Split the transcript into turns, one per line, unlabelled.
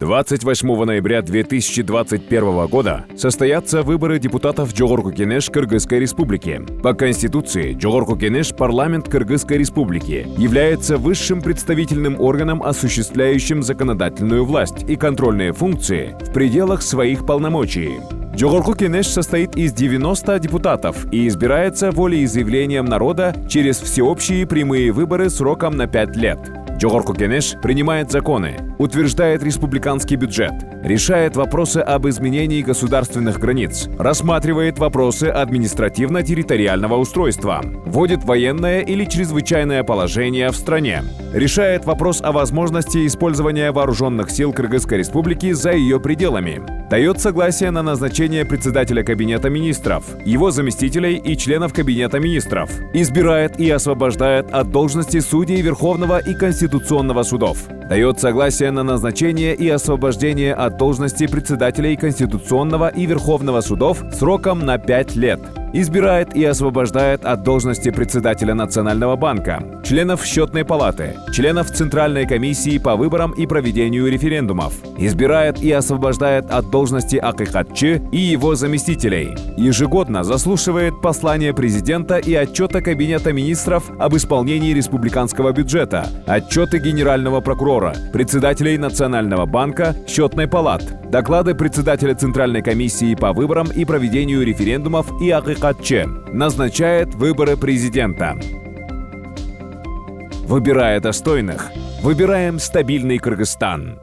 28 ноября 2021 года состоятся выборы депутатов Жогорку Кенеш Кыргызской Республики. По Конституции Жогорку Кенеш парламент Кыргызской Республики является высшим представительным органом, осуществляющим законодательную власть и контрольные функции в пределах своих полномочий. Жогорку Кенеш состоит из 90 депутатов и избирается волеизъявлением народа через всеобщие прямые выборы сроком на 5 лет. Жогорку Кенеш принимает законы, утверждает республиканский бюджет, решает вопросы об изменении государственных границ, рассматривает вопросы административно-территориального устройства, вводит военное или чрезвычайное положение в стране, решает вопрос о возможности использования вооруженных сил Кыргызской Республики за ее пределами, дает согласие на назначение председателя Кабинета министров, его заместителей и членов Кабинета министров, избирает и освобождает от должности судей Верховного и Конституционного судов, дает согласие на назначение и освобождение от должности председателей Конституционного и Верховного судов сроком на 5 лет, избирает и освобождает от должности председателя Национального банка, членов Счетной палаты, членов Центральной комиссии по выборам и проведению референдумов, избирает и освобождает от должности акыкатчы и его заместителей, ежегодно заслушивает послания президента и отчета Кабинета министров об исполнении республиканского бюджета, отчеты генерального прокурора, председателей Национального банка, Счетной палаты, доклады председателя Центральной комиссии по выборам и проведению референдумов и акыкатчы, назначает выборы президента. Выбирая достойных, выбираем стабильный Кыргызстан.